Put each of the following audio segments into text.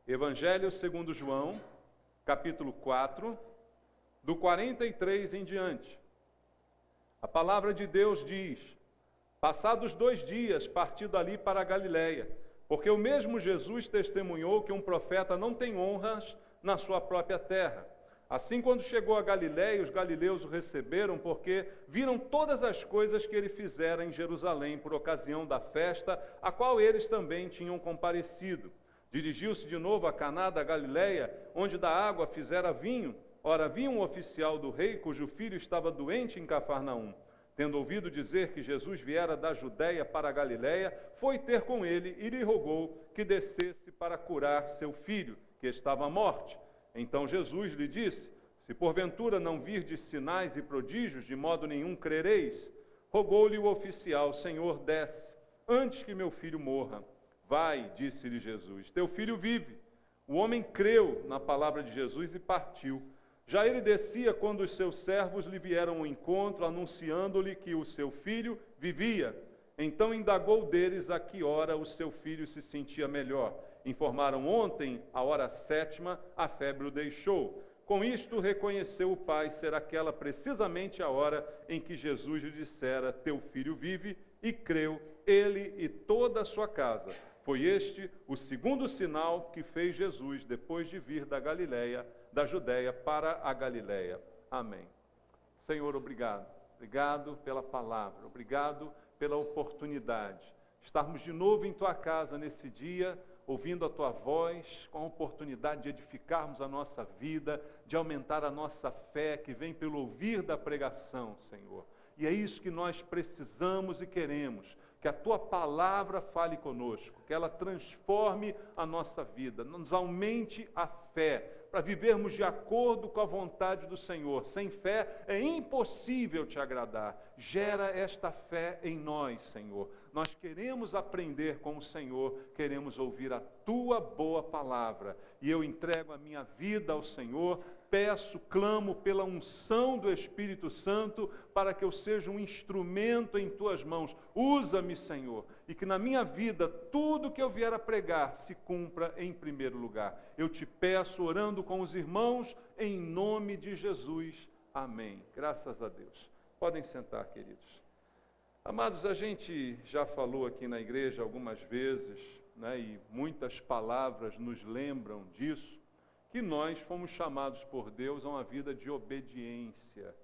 Evangelho segundo João, capítulo 4, do 43 em diante. A palavra de Deus diz: passados 2 dias, partiu dali para a Galiléia, porque o mesmo Jesus testemunhou que um profeta não tem honras na sua própria terra. Assim, quando chegou a Galiléia, os galileus o receberam, porque viram todas as coisas que ele fizera em Jerusalém, por ocasião da festa, a qual eles também tinham comparecido. Dirigiu-se de novo a Caná da Galiléia, onde da água fizera vinho. Ora, havia um oficial do rei, cujo filho estava doente em Cafarnaum. Tendo ouvido dizer que Jesus viera da Judéia para a Galiléia, foi ter com ele e lhe rogou que descesse para curar seu filho, que estava à morte. Então Jesus lhe disse: se porventura não virdes sinais e prodígios, de modo nenhum crereis. Rogou-lhe o oficial: Senhor, desce, antes que meu filho morra. Vai, disse-lhe Jesus, teu filho vive. O homem creu na palavra de Jesus e partiu. Já ele descia quando os seus servos lhe vieram ao encontro, anunciando-lhe que o seu filho vivia. Então indagou deles a que hora o seu filho se sentia melhor. Informaram: ontem, à hora 7ª, a febre o deixou. Com isto reconheceu o pai ser aquela precisamente a hora em que Jesus lhe dissera: teu filho vive, e creu ele e toda a sua casa. Foi este o segundo sinal que fez Jesus depois de vir da Judéia para a Galiléia. Amém. Senhor, obrigado. Obrigado pela palavra. Obrigado pela oportunidade. Estarmos de novo em tua casa nesse dia, ouvindo a tua voz, com a oportunidade de edificarmos a nossa vida, de aumentar a nossa fé, que vem pelo ouvir da pregação, Senhor. E é isso que nós precisamos e queremos, que a tua palavra fale conosco, que ela transforme a nossa vida, nos aumente a fé, para vivermos de acordo com a vontade do Senhor. Sem fé é impossível te agradar. Gera esta fé em nós, Senhor. Nós queremos aprender com o Senhor, queremos ouvir a tua boa palavra. E eu entrego a minha vida ao Senhor, peço, clamo pela unção do Espírito Santo, para que eu seja um instrumento em tuas mãos. Usa-me, Senhor, e que na minha vida tudo que eu vier a pregar se cumpra em primeiro lugar. Eu te peço, orando com os irmãos, em nome de Jesus. Amém. Graças a Deus. Podem sentar, queridos. Amados, a gente já falou aqui na igreja algumas vezes, né, e muitas palavras nos lembram disso, que nós fomos chamados por Deus a uma vida de obediência.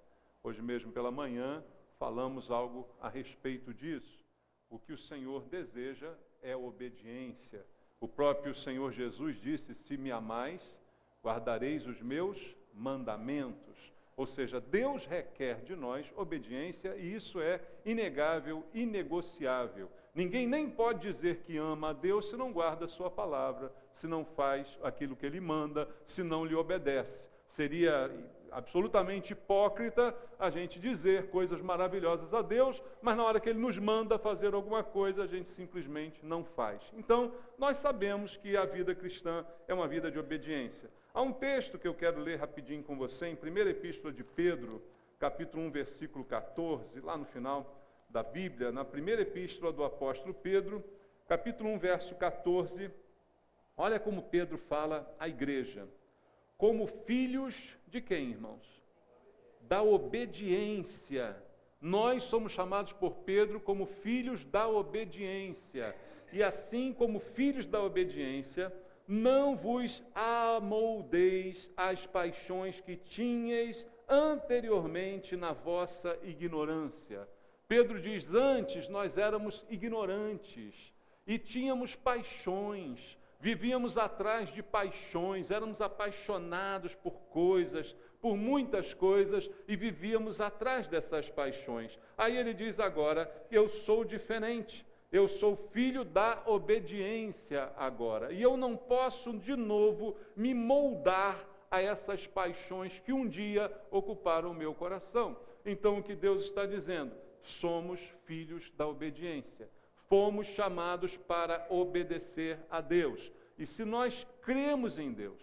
Hoje mesmo pela manhã falamos algo a respeito disso. O que o Senhor deseja é obediência. O próprio Senhor Jesus disse: se me amais, guardareis os meus mandamentos. Ou seja, Deus requer de nós obediência, e isso é inegável, inegociável. Ninguém nem pode dizer que ama a Deus se não guarda a sua palavra, se não faz aquilo que Ele manda, se não lhe obedece. Seria absolutamente hipócrita a gente dizer coisas maravilhosas a Deus, mas na hora que Ele nos manda fazer alguma coisa, a gente simplesmente não faz. Então, nós sabemos que a vida cristã é uma vida de obediência. Há um texto que eu quero ler rapidinho com você, em 1ª Epístola de Pedro, capítulo 1, versículo 14, lá no final da Bíblia, na 1ª Epístola do apóstolo Pedro, capítulo 1, verso 14, olha como Pedro fala à igreja. Como filhos de quem, irmãos? Da obediência. Nós somos chamados por Pedro como filhos da obediência. E assim como filhos da obediência, não vos amoldeis às paixões que tinhais anteriormente na vossa ignorância. Pedro diz: antes nós éramos ignorantes e tínhamos paixões, vivíamos atrás de paixões, éramos apaixonados por coisas, por muitas coisas, e vivíamos atrás dessas paixões. Aí ele diz agora: eu sou diferente, eu sou filho da obediência agora, e eu não posso de novo me moldar a essas paixões que um dia ocuparam o meu coração. Então o que Deus está dizendo? Somos filhos da obediência. Fomos chamados para obedecer a Deus. E se nós cremos em Deus,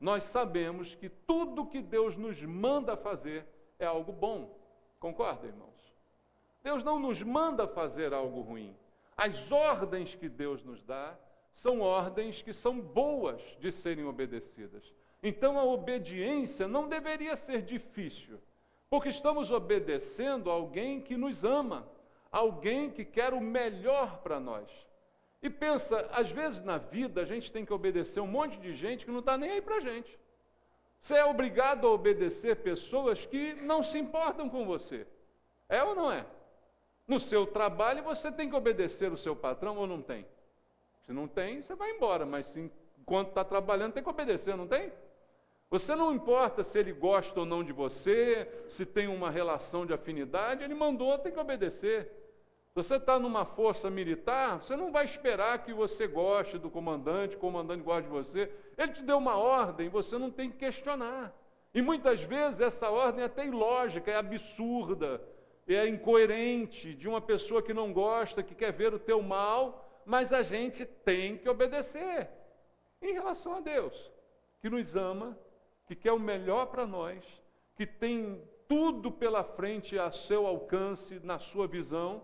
nós sabemos que tudo que Deus nos manda fazer é algo bom. Concorda, irmãos? Deus não nos manda fazer algo ruim. As ordens que Deus nos dá são ordens que são boas de serem obedecidas. Então a obediência não deveria ser difícil, porque estamos obedecendo a alguém que nos ama, alguém que quer o melhor para nós. E pensa, às vezes na vida a gente tem que obedecer um monte de gente que não está nem aí para a gente. Você é obrigado a obedecer pessoas que não se importam com você. É ou não é? No seu trabalho você tem que obedecer o seu patrão ou não tem? Se não tem, você vai embora, mas enquanto está trabalhando tem que obedecer, não tem? Você não importa se ele gosta ou não de você, se tem uma relação de afinidade, ele mandou, tem que obedecer. Se você está numa força militar, você não vai esperar que você goste do comandante, o comandante goste de você. Ele te deu uma ordem, você não tem que questionar. E muitas vezes essa ordem é até ilógica, é absurda, é incoerente, de uma pessoa que não gosta, que quer ver o teu mal, mas a gente tem que obedecer em relação a Deus, que nos ama, que quer o melhor para nós, que tem tudo pela frente a seu alcance, na sua visão.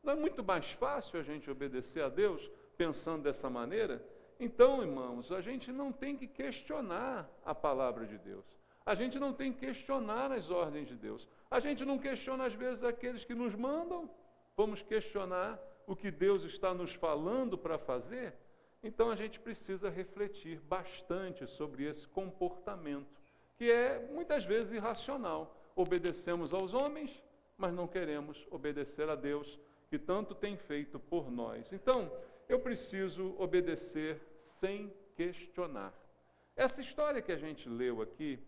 Não é muito mais fácil a gente obedecer a Deus pensando dessa maneira? Então, irmãos, a gente não tem que questionar a palavra de Deus. A gente não tem que questionar as ordens de Deus. A gente não questiona, às vezes, aqueles que nos mandam. Vamos questionar o que Deus está nos falando para fazer? Então, a gente precisa refletir bastante sobre esse comportamento, que é, muitas vezes, irracional. Obedecemos aos homens, mas não queremos obedecer a Deus, que tanto tem feito por nós. Então, eu preciso obedecer sem questionar. Essa história que a gente leu aqui,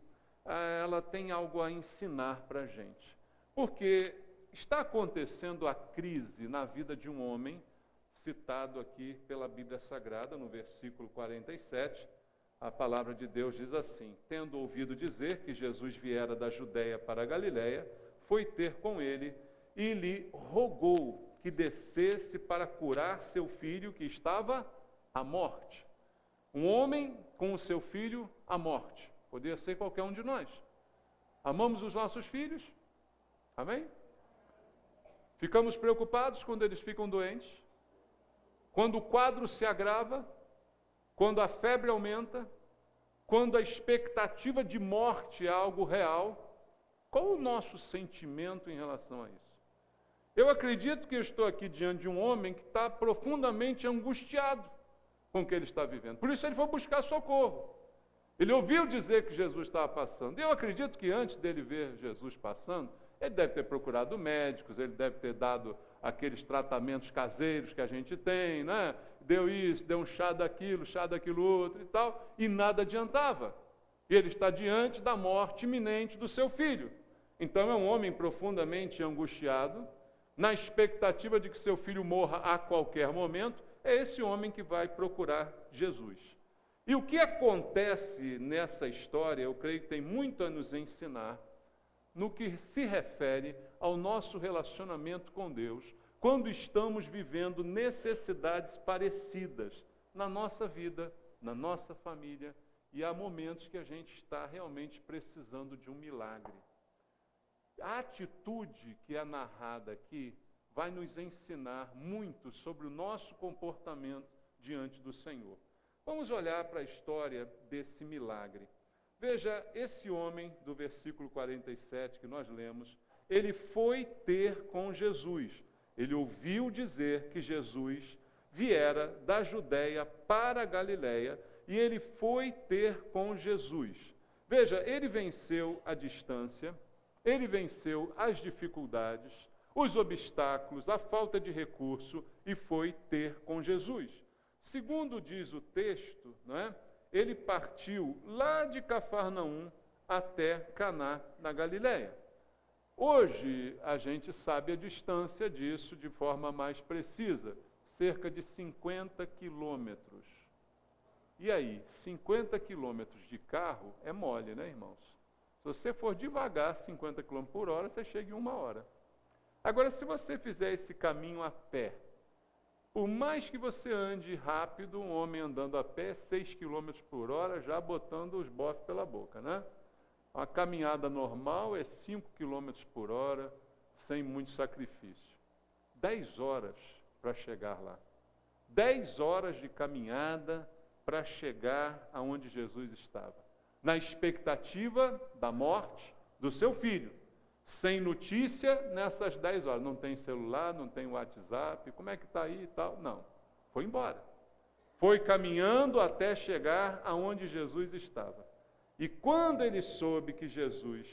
ela tem algo a ensinar para a gente. Porque está acontecendo a crise na vida de um homem, citado aqui pela Bíblia Sagrada, no versículo 47, a palavra de Deus diz assim: tendo ouvido dizer que Jesus viera da Judéia para a Galiléia, foi ter com ele e lhe rogou que descesse para curar seu filho que estava à morte. Um homem com o seu filho à morte. Podia ser qualquer um de nós. Amamos os nossos filhos? Amém? Ficamos preocupados quando eles ficam doentes? Quando o quadro se agrava? Quando a febre aumenta? Quando a expectativa de morte é algo real? Qual o nosso sentimento em relação a isso? Eu acredito que eu estou aqui diante de um homem que está profundamente angustiado com o que ele está vivendo. Por isso ele foi buscar socorro. Ele ouviu dizer que Jesus estava passando. E eu acredito que antes dele ver Jesus passando, ele deve ter procurado médicos, ele deve ter dado aqueles tratamentos caseiros que a gente tem, né? Deu isso, deu um chá daquilo outro e tal, e nada adiantava. E ele está diante da morte iminente do seu filho. Então é um homem profundamente angustiado, na expectativa de que seu filho morra a qualquer momento. É esse homem que vai procurar Jesus. E o que acontece nessa história, eu creio que tem muito a nos ensinar no que se refere ao nosso relacionamento com Deus, quando estamos vivendo necessidades parecidas na nossa vida, na nossa família, e há momentos que a gente está realmente precisando de um milagre. A atitude que é narrada aqui vai nos ensinar muito sobre o nosso comportamento diante do Senhor. Vamos olhar para a história desse milagre. Veja, esse homem do versículo 47 que nós lemos, ele foi ter com Jesus. Ele ouviu dizer que Jesus viera da Judéia para a Galiléia e ele foi ter com Jesus. Veja, ele venceu a distância, ele venceu as dificuldades, os obstáculos, a falta de recurso e foi ter com Jesus. Segundo diz o texto, não é? Ele partiu lá de Cafarnaum até Caná, na Galiléia. Hoje a gente sabe a distância disso de forma mais precisa, cerca de 50 quilômetros. E aí, 50 quilômetros de carro é mole, né, irmãos? Se você for devagar, 50 km por hora, você chega em 1 hora. Agora, se você fizer esse caminho a pé, por mais que você ande rápido, um homem andando a pé, 6 km por hora, já botando os bofes pela boca, né? Uma caminhada normal é 5 km por hora, sem muito sacrifício. 10 horas para chegar lá. 10 horas de caminhada para chegar aonde Jesus estava, na expectativa da morte do seu filho, sem notícia nessas 10 horas. Não tem celular, não tem WhatsApp, como é que está aí e tal? Não, foi embora. Foi caminhando até chegar aonde Jesus estava. E quando ele soube que Jesus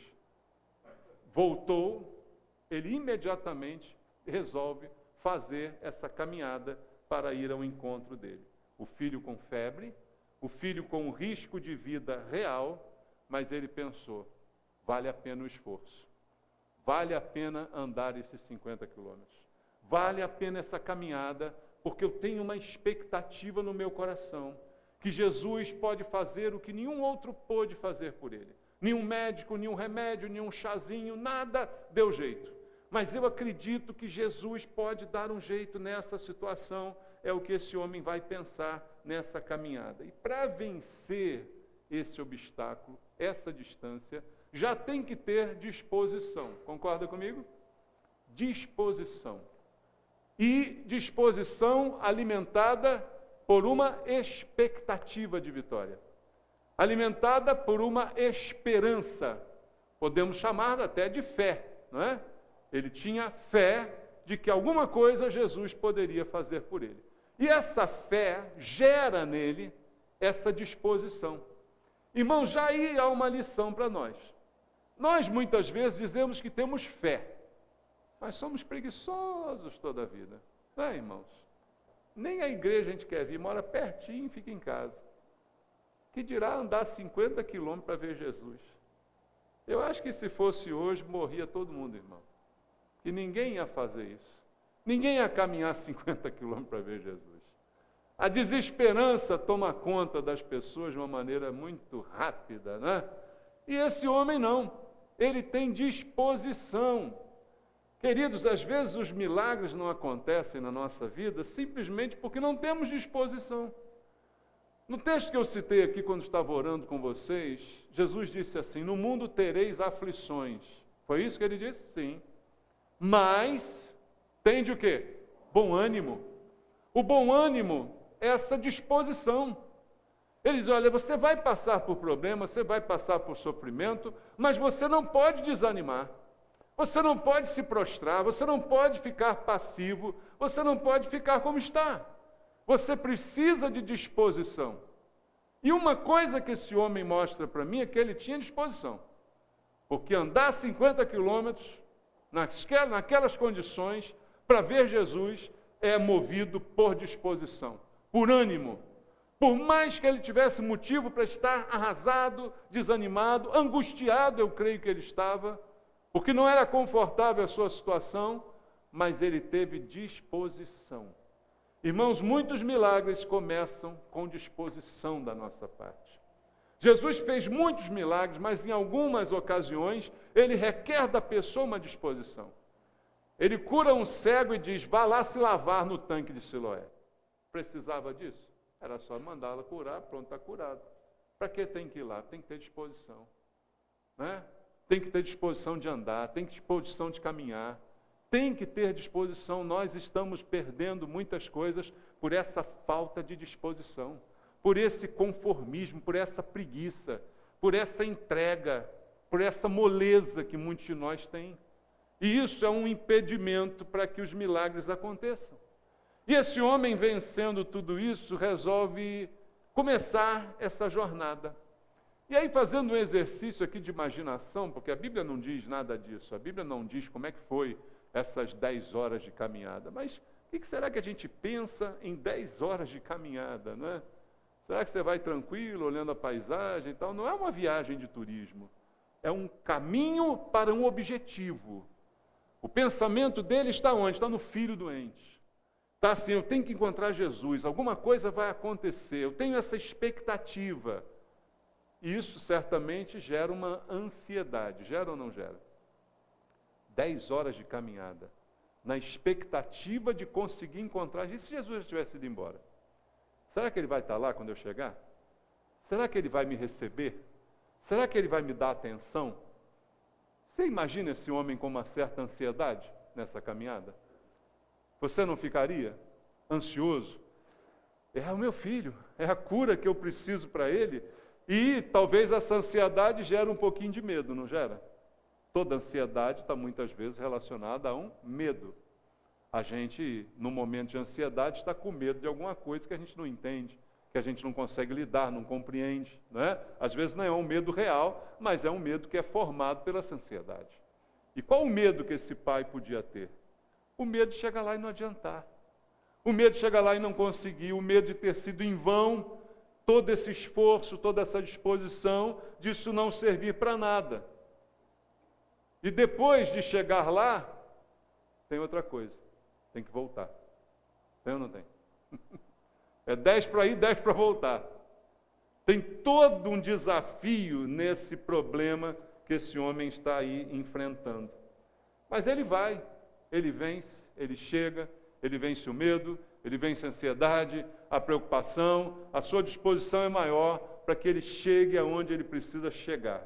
voltou, ele imediatamente resolve fazer essa caminhada para ir ao encontro dele. O filho com febre, o filho com um risco de vida real, mas ele pensou, vale a pena o esforço, vale a pena andar esses 50 quilômetros, vale a pena essa caminhada, porque eu tenho uma expectativa no meu coração, que Jesus pode fazer o que nenhum outro pôde fazer por ele. Nenhum médico, nenhum remédio, nenhum chazinho, nada deu jeito. Mas eu acredito que Jesus pode dar um jeito nessa situação, é o que esse homem vai pensar nessa caminhada. E para vencer esse obstáculo, essa distância, já tem que ter disposição. Concorda comigo? Disposição. E disposição alimentada por uma expectativa de vitória. Alimentada por uma esperança. Podemos chamar até de fé, não é? Ele tinha fé de que alguma coisa Jesus poderia fazer por ele. E essa fé gera nele essa disposição. Irmãos, já aí há uma lição para nós. Nós muitas vezes dizemos que temos fé, mas somos preguiçosos toda a vida. Não é, irmãos? Nem a igreja a gente quer vir, mora pertinho e fica em casa. Que dirá andar 50 quilômetros para ver Jesus? Eu acho que se fosse hoje, morria todo mundo, irmão. E ninguém ia fazer isso. Ninguém ia caminhar 50 quilômetros para ver Jesus. A desesperança toma conta das pessoas de uma maneira muito rápida, né? E esse homem não. Ele tem disposição. Queridos, às vezes os milagres não acontecem na nossa vida simplesmente porque não temos disposição. No texto que eu citei aqui quando estava orando com vocês, Jesus disse assim, no mundo tereis aflições. Foi isso que ele disse? Sim. Mas, tende o quê? Bom ânimo. O bom ânimo é essa disposição. Ele diz, olha, você vai passar por problemas, você vai passar por sofrimento, mas você não pode desanimar. Você não pode se prostrar, você não pode ficar passivo, você não pode ficar como está. Você precisa de disposição. E uma coisa que esse homem mostra para mim é que ele tinha disposição. Porque andar 50 quilômetros naquelas condições, para ver Jesus, é movido por disposição, por ânimo. Por mais que ele tivesse motivo para estar arrasado, desanimado, angustiado, eu creio que ele estava, porque não era confortável a sua situação, mas ele teve disposição. Irmãos, muitos milagres começam com disposição da nossa parte. Jesus fez muitos milagres, mas em algumas ocasiões ele requer da pessoa uma disposição. Ele cura um cego e diz, vá lá se lavar no tanque de Siloé. Precisava disso? Era só mandá-la curar, pronto, está curado. Para que tem que ir lá? Tem que ter disposição. Né? Tem que ter disposição de andar, tem que ter disposição de caminhar. Tem que ter disposição. Nós estamos perdendo muitas coisas por essa falta de disposição, por esse conformismo, por essa preguiça, por essa entrega, por essa moleza que muitos de nós têm. E isso é um impedimento para que os milagres aconteçam. E esse homem, vencendo tudo isso, resolve começar essa jornada. E aí, fazendo um exercício aqui de imaginação, porque a Bíblia não diz nada disso, a Bíblia não diz como é que foi essas 10 horas de caminhada, mas o que será que a gente pensa em 10 horas de caminhada, né? Será que você vai tranquilo, olhando a paisagem e tal? Não é uma viagem de turismo, é um caminho para um objetivo. O pensamento dele está onde? Está no filho doente. Está assim, eu tenho que encontrar Jesus, alguma coisa vai acontecer, eu tenho essa expectativa. E isso certamente gera uma ansiedade, gera ou não gera? 10 horas de caminhada, na expectativa de conseguir encontrar. E se Jesus já tivesse ido embora? Será que ele vai estar lá quando eu chegar? Será que ele vai me receber? Será que ele vai me dar atenção? Você imagina esse homem com uma certa ansiedade nessa caminhada? Você não ficaria ansioso? é o meu filho, é a cura que eu preciso para ele. E talvez essa ansiedade gere um pouquinho de medo, não gera? Toda ansiedade está muitas vezes relacionada a um medo. A gente, no momento de ansiedade, está com medo de alguma coisa que a gente não entende, que a gente não consegue lidar, não compreende, né? Às vezes não é um medo real, mas é um medo que é formado pela essa ansiedade. E qual o medo que esse pai podia ter? O medo de chegar lá e não adiantar. O medo de chegar lá e não conseguir, o medo de ter sido em vão todo esse esforço, toda essa disposição, disso não servir para nada. E depois de chegar lá, tem outra coisa, tem que voltar. Tem ou não tem? É 10 para ir, 10 para voltar. Tem todo um desafio nesse problema que esse homem está aí enfrentando. Mas ele vai, ele vence, ele chega, ele vence o medo, ele vence a ansiedade, a preocupação, a sua disposição é maior para que ele chegue aonde ele precisa chegar.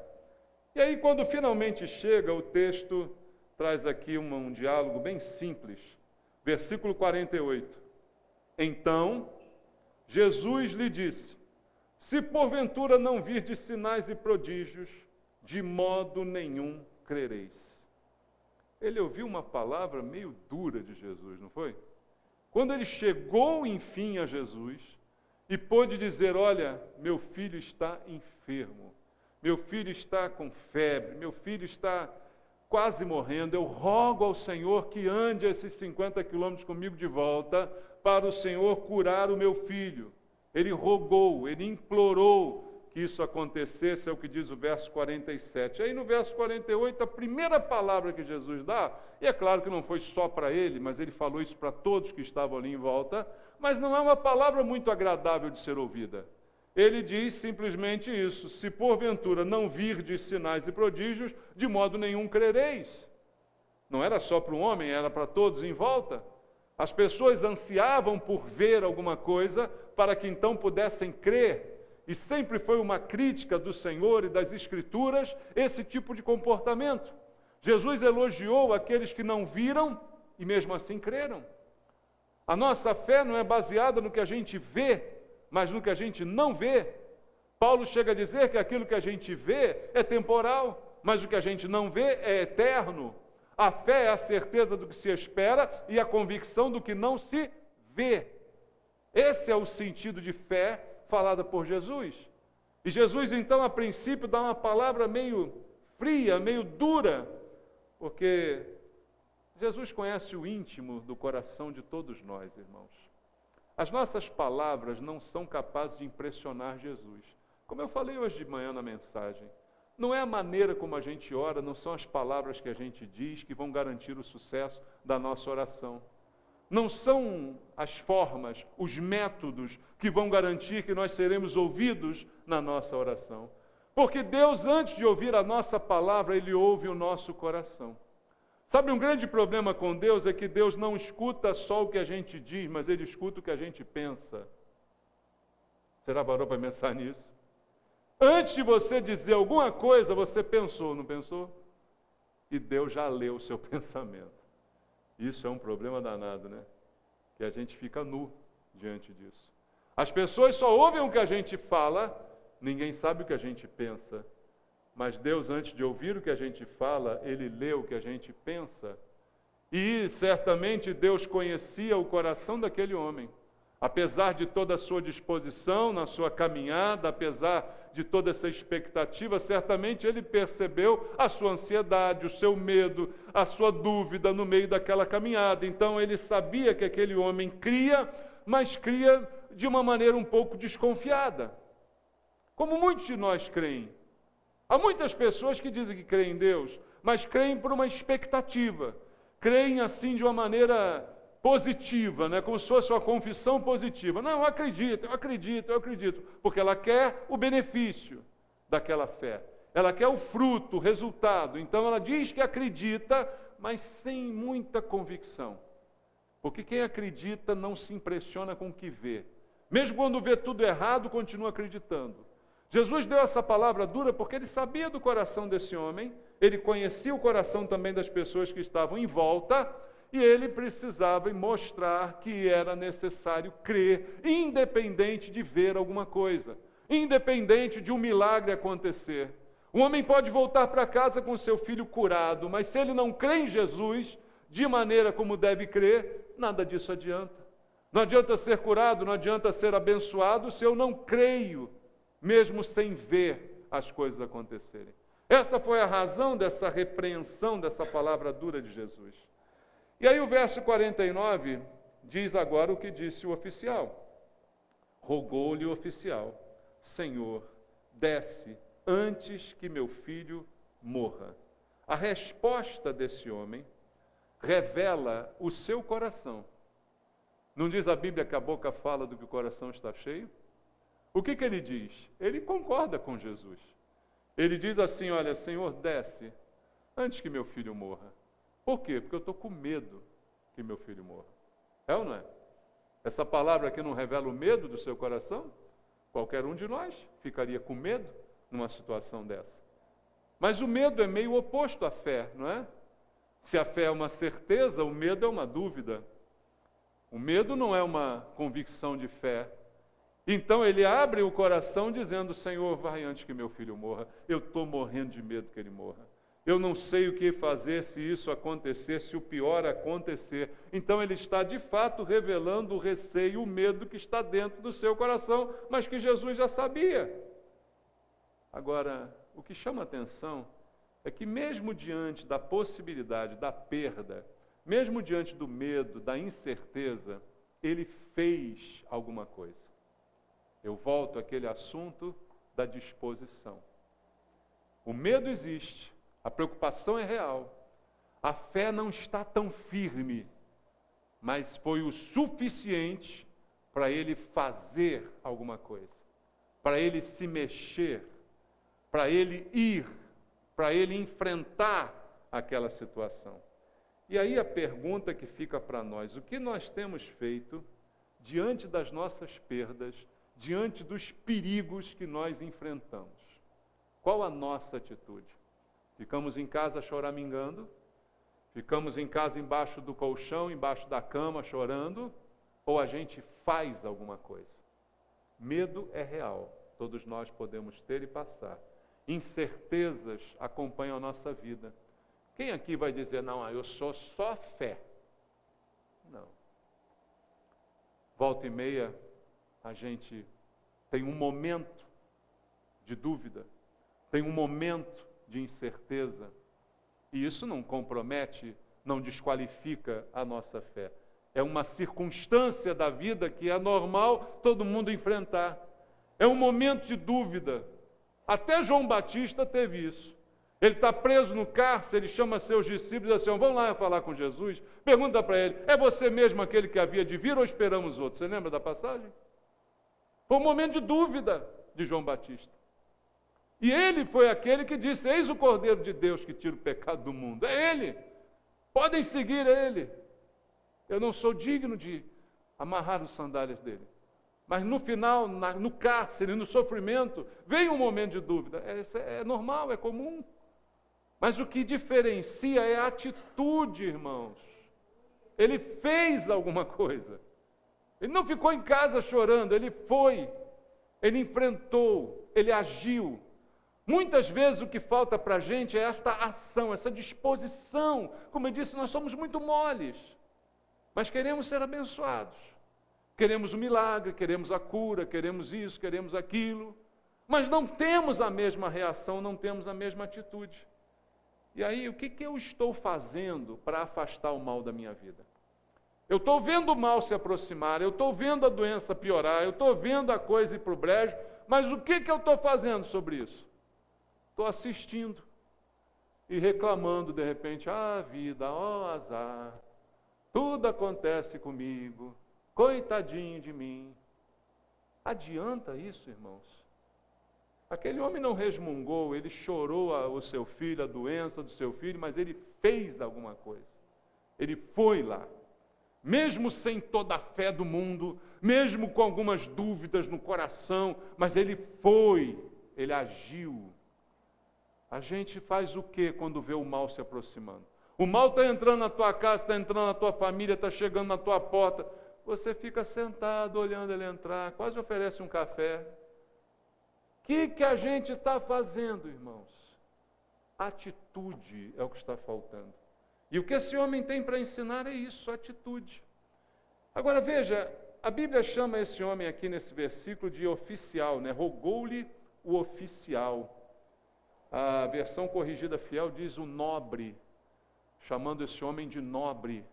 E aí, quando finalmente chega, o texto traz aqui um diálogo bem simples. Versículo 48. Então, Jesus lhe disse: se porventura não virdes sinais e prodígios, de modo nenhum crereis. Ele ouviu uma palavra meio dura de Jesus, não foi? Quando ele chegou, enfim, a Jesus e pôde dizer: olha, meu filho está enfermo, meu filho está com febre, meu filho está quase morrendo, eu rogo ao Senhor que ande esses 50 quilômetros comigo de volta para o Senhor curar o meu filho. Ele rogou, ele implorou que isso acontecesse, é o que diz o verso 47. Aí no verso 48, a primeira palavra que Jesus dá, e é claro que não foi só para ele, mas ele falou isso para todos que estavam ali em volta, mas não é uma palavra muito agradável de ser ouvida. Ele diz simplesmente isso: se porventura não virdes sinais e prodígios, de modo nenhum crereis. Não era só para um homem, era para todos em volta. As pessoas ansiavam por ver alguma coisa para que então pudessem crer. E sempre foi uma crítica do Senhor e das Escrituras esse tipo de comportamento. Jesus elogiou aqueles que não viram e mesmo assim creram. A nossa fé não é baseada no que a gente vê, mas no que a gente não vê. Paulo chega a dizer que aquilo que a gente vê é temporal, mas o que a gente não vê é eterno. A fé é a certeza do que se espera e a convicção do que não se vê. Esse é o sentido de fé falada por Jesus. E Jesus, então, a princípio, dá uma palavra meio fria, meio dura, porque Jesus conhece o íntimo do coração de todos nós, irmãos. As nossas palavras não são capazes de impressionar Jesus. Como eu falei hoje de manhã na mensagem, não é a maneira como a gente ora, não são as palavras que a gente diz que vão garantir o sucesso da nossa oração. Não são as formas, os métodos que vão garantir que nós seremos ouvidos na nossa oração. Porque Deus, antes de ouvir a nossa palavra, Ele ouve o nosso coração. Sabe, um grande problema com Deus é que Deus não escuta só o que a gente diz, mas Ele escuta o que a gente pensa. Você já parou para pensar nisso? Antes de você dizer alguma coisa, você pensou, não pensou? E Deus já leu o seu pensamento. Isso é um problema danado, né? Que a gente fica nu diante disso. As pessoas só ouvem o que a gente fala, ninguém sabe o que a gente pensa. Mas Deus, antes de ouvir o que a gente fala, Ele lê o que a gente pensa. E certamente Deus conhecia o coração daquele homem. Apesar de toda a sua disposição na sua caminhada, apesar de toda essa expectativa, certamente ele percebeu a sua ansiedade, o seu medo, a sua dúvida no meio daquela caminhada. Então ele sabia que aquele homem cria, mas cria de uma maneira um pouco desconfiada. Como muitos de nós creem. Há muitas pessoas que dizem que creem em Deus, mas creem por uma expectativa. Creem assim de uma maneira positiva, né? Como se fosse uma confissão positiva. Não, eu acredito, porque ela quer o benefício daquela fé. Ela quer o fruto, o resultado. Então ela diz que acredita, mas sem muita convicção. Porque quem acredita não se impressiona com o que vê. Mesmo quando vê tudo errado, continua acreditando. Jesus deu essa palavra dura porque ele sabia do coração desse homem, ele conhecia o coração também das pessoas que estavam em volta, e ele precisava mostrar que era necessário crer, independente de ver alguma coisa, independente de um milagre acontecer. O homem pode voltar para casa com seu filho curado, mas se ele não crê em Jesus, de maneira como deve crer, nada disso adianta. Não adianta ser curado, não adianta ser abençoado, se eu não creio, mesmo sem ver as coisas acontecerem. Essa foi a razão dessa repreensão, dessa palavra dura de Jesus. E aí o verso 49 diz agora o que disse o oficial. Rogou-lhe o oficial: Senhor, desce antes que meu filho morra. A resposta desse homem revela o seu coração. Não diz a Bíblia que a boca fala do que o coração está cheio? O que ele diz? Ele concorda com Jesus. Ele diz assim: olha, Senhor, desce antes que meu filho morra. Por quê? Porque eu estou com medo que meu filho morra. É ou não é? Essa palavra aqui não revela o medo do seu coração? Qualquer um de nós ficaria com medo numa situação dessa. Mas o medo é meio oposto à fé, não é? Se a fé é uma certeza, o medo é uma dúvida. O medo não é uma convicção de fé. Então ele abre o coração dizendo: Senhor, vai antes que meu filho morra. Eu estou morrendo de medo que ele morra. Eu não sei o que fazer se isso acontecer, se o pior acontecer. Então ele está de fato revelando o receio, o medo que está dentro do seu coração, mas que Jesus já sabia. Agora, o que chama atenção é que mesmo diante da possibilidade da perda, mesmo diante do medo, da incerteza, ele fez alguma coisa. Eu volto àquele assunto da disposição. O medo existe, a preocupação é real, a fé não está tão firme, mas foi o suficiente para ele fazer alguma coisa, para ele se mexer, para ele ir, para ele enfrentar aquela situação. E aí a pergunta que fica para nós: o que nós temos feito diante das nossas perdas, diante dos perigos que nós enfrentamos? Qual a nossa atitude? Ficamos em casa choramingando? Ficamos em casa embaixo do colchão, embaixo da cama chorando? Ou a gente faz alguma coisa? Medo é real, todos nós podemos ter e passar. Incertezas acompanham a nossa vida. Quem aqui vai dizer: não, eu sou só fé? Não. Volta e meia, a gente tem um momento de dúvida, tem um momento de incerteza, e isso não compromete, não desqualifica a nossa fé. É uma circunstância da vida que é normal todo mundo enfrentar. É um momento de dúvida. Até João Batista teve isso. Ele está preso no cárcere, ele chama seus discípulos e diz assim: vamos lá falar com Jesus. Pergunta para ele: é você mesmo aquele que havia de vir ou esperamos outro? Você lembra da passagem? Foi um momento de dúvida de João Batista. E ele foi aquele que disse: eis o Cordeiro de Deus que tira o pecado do mundo. É ele. Podem seguir ele. Eu não sou digno de amarrar os sandálias dele. Mas no final, no cárcere, no sofrimento, veio um momento de dúvida. É normal, é comum. Mas o que diferencia é a atitude, irmãos. Ele fez alguma coisa. Ele não ficou em casa chorando, ele foi. Ele enfrentou, ele agiu. Muitas vezes o que falta para a gente é esta ação, essa disposição. Como eu disse, nós somos muito moles, mas queremos ser abençoados. Queremos o milagre, queremos a cura, queremos isso, queremos aquilo, mas não temos a mesma reação, não temos a mesma atitude. E aí, o que eu estou fazendo para afastar o mal da minha vida? Eu estou vendo o mal se aproximar, eu estou vendo a doença piorar, eu estou vendo a coisa ir para o brejo, mas o que eu estou fazendo sobre isso? Estou assistindo e reclamando de repente: ah, vida, ó azar, tudo acontece comigo, coitadinho de mim. Adianta isso, irmãos? Aquele homem não resmungou, ele chorou o seu filho, a doença do seu filho, mas ele fez alguma coisa. Ele foi lá, mesmo sem toda a fé do mundo, mesmo com algumas dúvidas no coração, mas ele foi, ele agiu. A gente faz o que quando vê o mal se aproximando? O mal está entrando na tua casa, está entrando na tua família, está chegando na tua porta. Você fica sentado olhando ele entrar, quase oferece um café. O que a gente está fazendo, irmãos? Atitude é o que está faltando. E o que esse homem tem para ensinar é isso, atitude. Agora veja, a Bíblia chama esse homem aqui nesse versículo de oficial, né? Rogou-lhe o oficial. A versão corrigida fiel diz o nobre, chamando esse homem de nobre,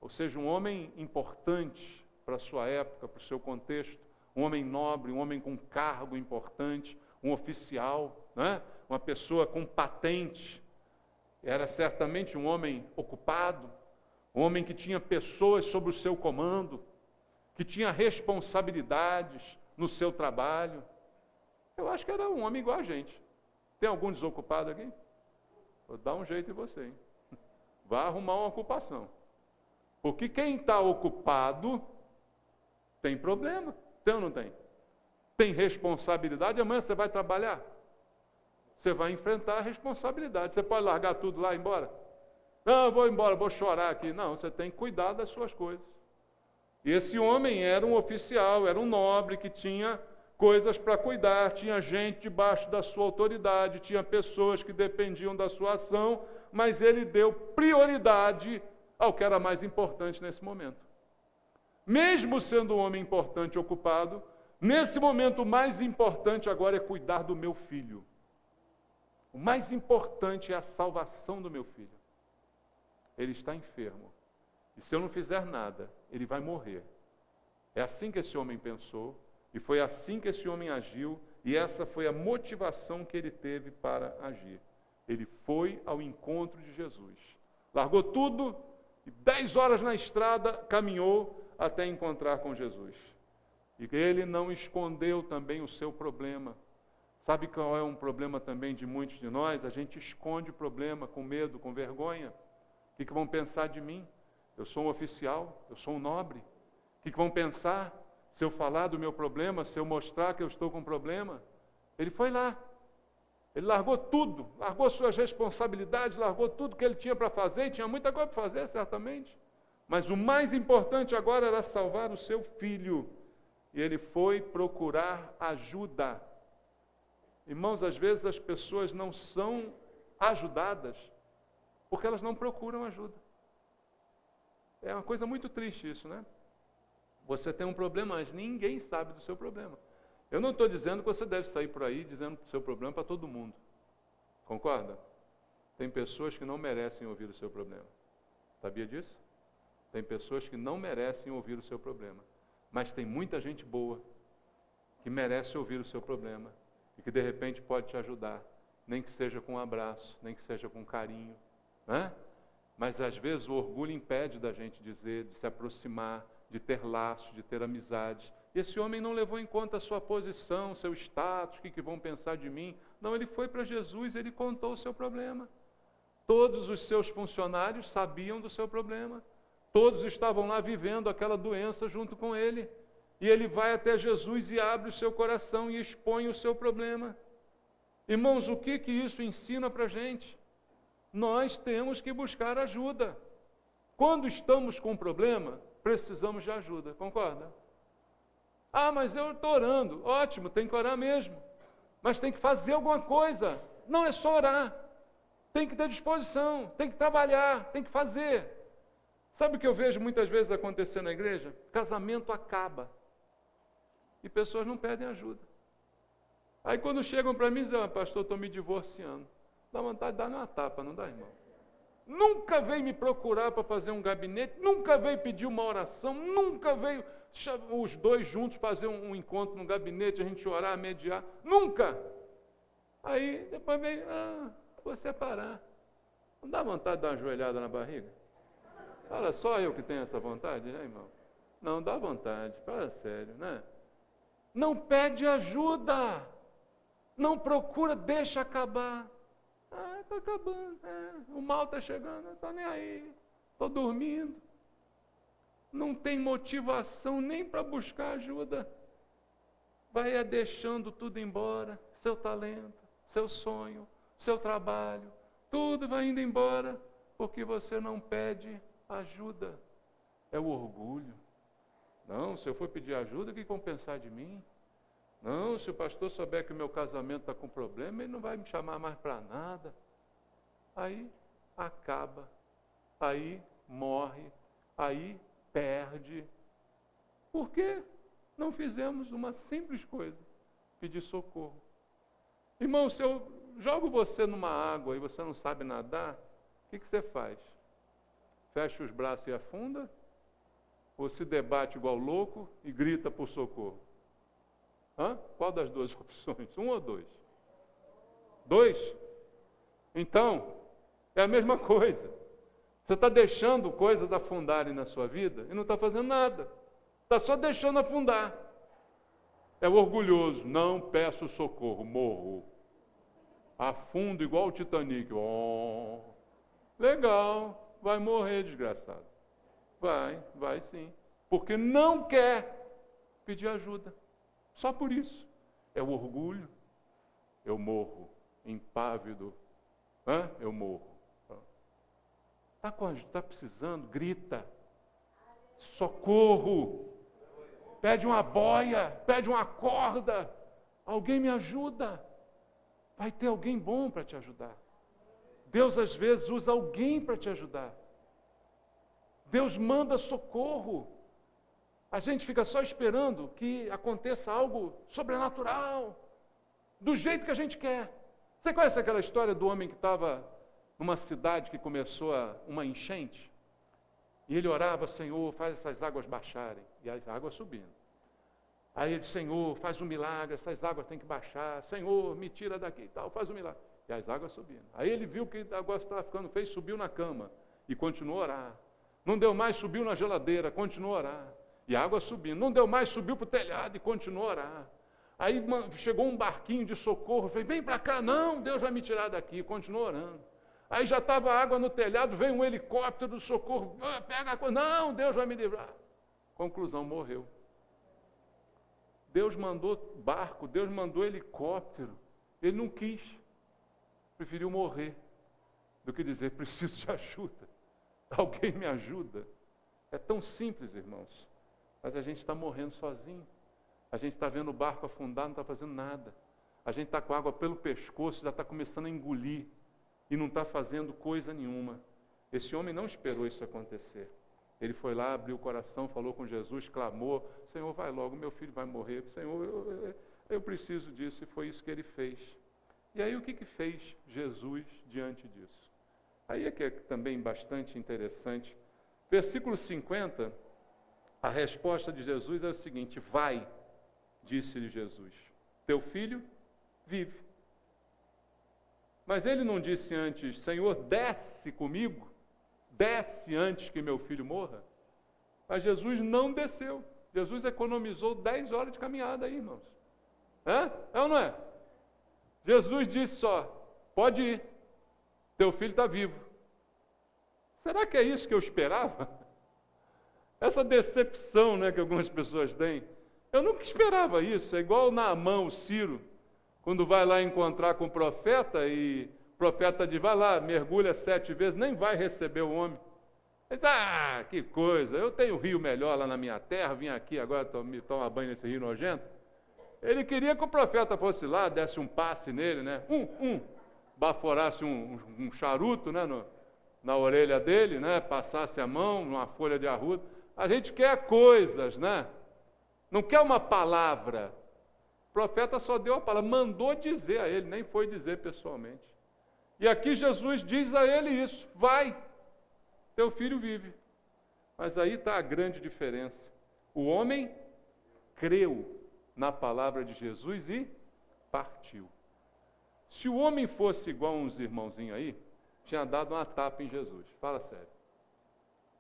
ou seja, um homem importante para a sua época, para o seu contexto, um homem nobre, um homem com cargo importante, um oficial, né? Uma pessoa com patente. Era certamente um homem ocupado, um homem que tinha pessoas sob o seu comando, que tinha responsabilidades no seu trabalho. Eu acho que era um homem igual a gente. Tem algum desocupado aqui? Vou dar um jeito em você, hein? Vá arrumar uma ocupação. Porque quem está ocupado tem problema. Tem ou não tem? Tem responsabilidade. Amanhã você vai trabalhar. Você vai enfrentar a responsabilidade. Você pode largar tudo lá e ir embora? Não, eu vou embora, vou chorar aqui. Não, você tem que cuidar das suas coisas. E esse homem era um oficial, era um nobre que tinha coisas para cuidar, tinha gente debaixo da sua autoridade, tinha pessoas que dependiam da sua ação, mas ele deu prioridade ao que era mais importante nesse momento. Mesmo sendo um homem importante e ocupado, nesse momento o mais importante agora é cuidar do meu filho. O mais importante é a salvação do meu filho. Ele está enfermo. E se eu não fizer nada, ele vai morrer. É assim que esse homem pensou, e foi assim que esse homem agiu, e essa foi a motivação que ele teve para agir. Ele foi ao encontro de Jesus. Largou tudo, e 10 horas na estrada, caminhou até encontrar com Jesus. E ele não escondeu também o seu problema. Sabe qual é um problema também de muitos de nós? A gente esconde o problema com medo, com vergonha. O que vão pensar de mim? Eu sou um oficial, eu sou um nobre. O que vão pensar se eu falar do meu problema, se eu mostrar que eu estou com problema? Ele foi lá. Ele largou tudo, largou suas responsabilidades, largou tudo que ele tinha para fazer, e tinha muita coisa para fazer, certamente. Mas o mais importante agora era salvar o seu filho. E ele foi procurar ajuda. Irmãos, às vezes as pessoas não são ajudadas porque elas não procuram ajuda. É uma coisa muito triste isso, né? Você tem um problema, mas ninguém sabe do seu problema. Eu não estou dizendo que você deve sair por aí dizendo o seu problema para todo mundo. Concorda? Tem pessoas que não merecem ouvir o seu problema. Sabia disso? Tem pessoas que não merecem ouvir o seu problema. Mas tem muita gente boa que merece ouvir o seu problema e que de repente pode te ajudar, nem que seja com um abraço, nem que seja com carinho, né? Mas às vezes o orgulho impede da gente dizer, de se aproximar, de ter laços, de ter amizade. E esse homem não levou em conta a sua posição, seu status, o que vão pensar de mim. Não, ele foi para Jesus e ele contou o seu problema. Todos os seus funcionários sabiam do seu problema. Todos estavam lá vivendo aquela doença junto com ele. E ele vai até Jesus e abre o seu coração e expõe o seu problema. Irmãos, o que isso ensina para a gente? Nós temos que buscar ajuda. Quando estamos com um problema, precisamos de ajuda, concorda? Ah, mas eu estou orando. Ótimo, tem que orar mesmo. Mas tem que fazer alguma coisa. Não é só orar. Tem que ter disposição, tem que trabalhar, tem que fazer. Sabe o que eu vejo muitas vezes acontecer na igreja? Casamento acaba. E pessoas não pedem ajuda. Aí quando chegam para mim, dizem, pastor, estou me divorciando. Dá vontade de dar uma tapa, não dá, irmão? Nunca veio me procurar para fazer um gabinete, nunca veio pedir uma oração, nunca veio os dois juntos fazer um encontro no gabinete, a gente orar, mediar, nunca! Aí depois veio, vou separar. Não dá vontade de dar uma joelhada na barriga? Fala, só eu que tenho essa vontade, né, irmão? Não, dá vontade, fala sério, né? Não pede ajuda, não procura, deixa acabar. Está acabando, o mal está chegando, não estou nem aí, estou dormindo. Não tem motivação nem para buscar ajuda. Vai deixando tudo embora, seu talento, seu sonho, seu trabalho, tudo vai indo embora. Porque você não pede ajuda. É o orgulho. Não, se eu for pedir ajuda, o que vão pensar de mim? Não, se o pastor souber que o meu casamento está com problema, ele não vai me chamar mais para nada. Aí acaba, aí morre, aí perde. Por que não fizemos uma simples coisa? Pedir socorro. Irmão, se eu jogo você numa água e você não sabe nadar, o que você faz? Fecha os braços e afunda? Ou se debate igual louco e grita por socorro? Qual das duas opções? Um ou dois? Dois? Então, é a mesma coisa. Você está deixando coisas afundarem na sua vida e não está fazendo nada. Está só deixando afundar. É o orgulhoso. Não peço socorro, morro. Afundo igual o Titanic. Oh, legal, vai morrer, desgraçado. Vai sim. Porque não quer pedir ajuda. Só por isso. É o orgulho. Eu morro. Impávido. Eu morro. Está precisando? Grita. Socorro. Pede uma boia. Pede uma corda. Alguém me ajuda. Vai ter alguém bom para te ajudar. Deus às vezes usa alguém para te ajudar. Deus manda socorro. A gente fica só esperando que aconteça algo sobrenatural, do jeito que a gente quer. Você conhece aquela história do homem que estava numa cidade que começou uma enchente? E ele orava: Senhor, faz essas águas baixarem. E as águas subindo. Aí ele: Senhor, faz um milagre, essas águas têm que baixar. Senhor, me tira daqui e tal, faz um milagre. E as águas subindo. Aí ele viu que o negócio estava ficando feio, subiu na cama e continuou a orar. Não deu mais, subiu na geladeira, continuou a orar. E a água subindo. Não deu mais, subiu para o telhado e continuou a orar. Aí chegou um barquinho de socorro, falei: vem para cá. Não, Deus vai me tirar daqui. Continuou orando. Aí já estava água no telhado, veio um helicóptero do socorro, pega a coisa. Não, Deus vai me livrar. Conclusão: morreu. Deus mandou barco, Deus mandou helicóptero. Ele não quis. Preferiu morrer do que dizer: preciso de ajuda. Alguém me ajuda. É tão simples, irmãos. Mas a gente está morrendo sozinho. A gente está vendo o barco afundar, não está fazendo nada. A gente está com água pelo pescoço, já está começando a engolir. E não está fazendo coisa nenhuma. Esse homem não esperou isso acontecer. Ele foi lá, abriu o coração, falou com Jesus, clamou: Senhor, vai logo, meu filho vai morrer. Senhor, eu preciso disso. E foi isso que ele fez. E aí o que fez Jesus diante disso? Aí é que é também bastante interessante. Versículo 50, a resposta de Jesus é o seguinte: vai, disse-lhe Jesus, teu filho vive. Mas ele não disse antes: Senhor, desce comigo, desce antes que meu filho morra. Mas Jesus não desceu. Jesus economizou 10 horas de caminhada aí, irmãos. É ou não é? Jesus disse só: pode ir, teu filho está vivo. Será que é isso que eu esperava? Essa decepção, né, que algumas pessoas têm. Eu nunca esperava isso. É igual Naamã, o Ciro, quando vai lá encontrar com o profeta, e o profeta diz: vai lá, mergulha 7 vezes, nem vai receber o homem. Ele diz: que coisa, eu tenho rio melhor lá na minha terra, vim aqui agora tomar banho nesse rio nojento. Ele queria que o profeta fosse lá, desse um passe nele, né? Baforasse um charuto, né, na orelha dele, né? Passasse a mão numa folha de arruda. A gente quer coisas, né? Não quer uma palavra. O profeta só deu a palavra, mandou dizer a ele, nem foi dizer pessoalmente. E aqui Jesus diz a ele isso: vai, teu filho vive. Mas aí está a grande diferença. O homem creu na palavra de Jesus e partiu. Se o homem fosse igual uns irmãozinhos aí, tinha dado uma tapa em Jesus. Fala sério.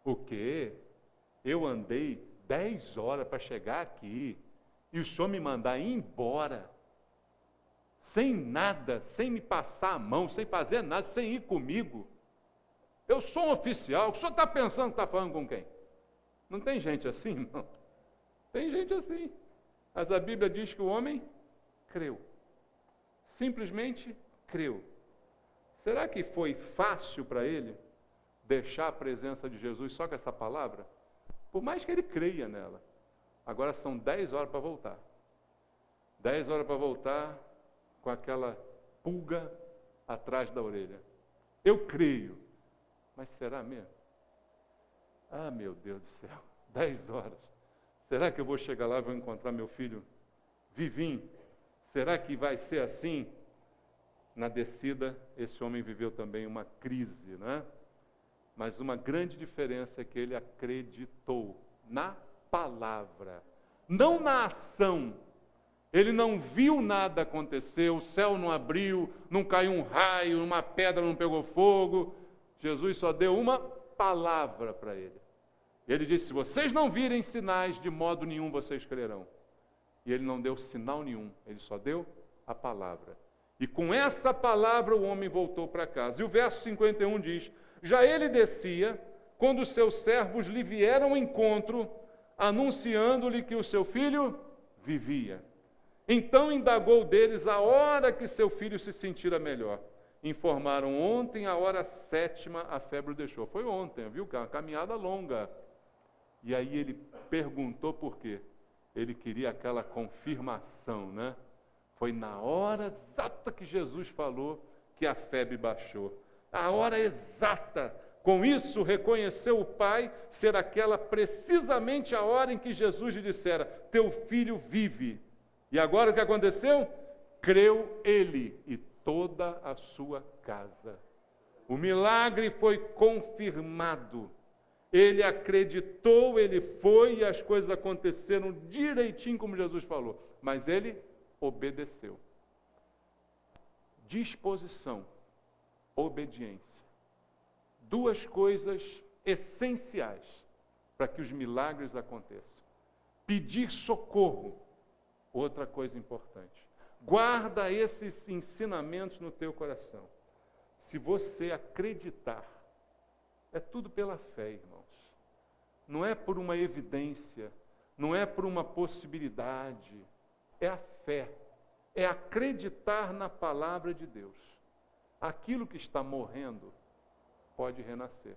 O quê? Eu andei 10 horas para chegar aqui e o senhor me mandar ir embora, sem nada, sem me passar a mão, sem fazer nada, sem ir comigo. Eu sou um oficial. O senhor está pensando que está falando com quem? Não tem gente assim, não. Tem gente assim. Mas a Bíblia diz que o homem creu. Simplesmente creu. Será que foi fácil para ele? deixar a presença de Jesus só com essa palavra? Por mais que ele creia nela. Agora são 10 horas para voltar. 10 horas para voltar com aquela pulga atrás da orelha. Eu creio. Mas será mesmo? Ah, meu Deus do céu. 10 horas. Será que eu vou chegar lá e vou encontrar meu filho vivinho? Será que vai ser assim? Na descida, esse homem viveu também uma crise, né? Mas uma grande diferença é que ele acreditou na palavra, não na ação. Ele não viu nada acontecer, o céu não abriu, não caiu um raio, uma pedra não pegou fogo. Jesus só deu uma palavra para ele. Ele disse: se vocês não virem sinais, de modo nenhum vocês crerão. E ele não deu sinal nenhum, ele só deu a palavra. E com essa palavra o homem voltou para casa. E o verso 51 diz: já ele descia, quando os seus servos lhe vieram ao encontro, anunciando-lhe que o seu filho vivia. Então indagou deles a hora que seu filho se sentira melhor. Informaram: ontem, a hora 7ª, a febre o deixou. Foi ontem, viu? Uma caminhada longa. E aí ele perguntou por quê. Ele queria aquela confirmação, né? Foi na hora exata que Jesus falou que a febre baixou. A hora exata. Com isso, reconheceu o pai ser aquela precisamente a hora em que Jesus lhe dissera: teu filho vive. E agora o que aconteceu? Creu ele e toda a sua casa. O milagre foi confirmado. Ele acreditou, ele foi e as coisas aconteceram direitinho como Jesus falou. Mas ele obedeceu. Disposição, obediência. Duas coisas essenciais para que os milagres aconteçam. Pedir socorro, outra coisa importante. Guarda esses ensinamentos no teu coração. Se você acreditar, é tudo pela fé, irmãos. Não é por uma evidência, não é por uma possibilidade. É a fé, é acreditar na palavra de Deus. Aquilo que está morrendo pode renascer.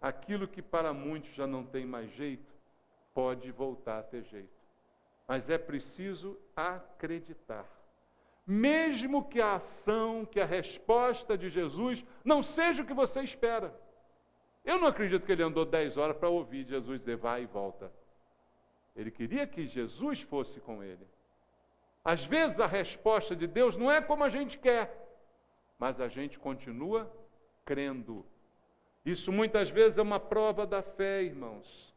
Aquilo que para muitos já não tem mais jeito, pode voltar a ter jeito. Mas é preciso acreditar. Mesmo que a ação, que a resposta de Jesus não seja o que você espera. Eu não acredito que ele andou 10 horas para ouvir Jesus dizer vai e volta. Ele queria que Jesus fosse com ele. Às vezes a resposta de Deus não é como a gente quer, mas a gente continua crendo. Isso muitas vezes é uma prova da fé, irmãos.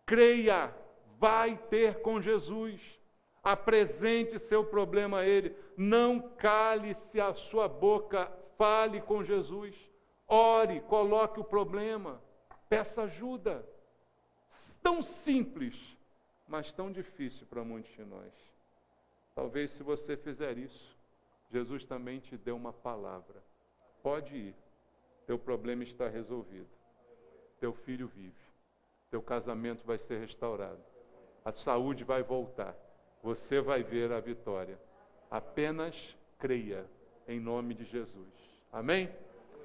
Creia, vai ter com Jesus. Apresente seu problema a Ele. Não cale-se a sua boca, fale com Jesus. Ore, coloque o problema, peça ajuda. Tão simples, mas tão difícil para muitos de nós. Talvez se você fizer isso, Jesus também te dê uma palavra. Pode ir, teu problema está resolvido. Teu filho vive, teu casamento vai ser restaurado, a saúde vai voltar, você vai ver a vitória. Apenas creia em nome de Jesus. Amém?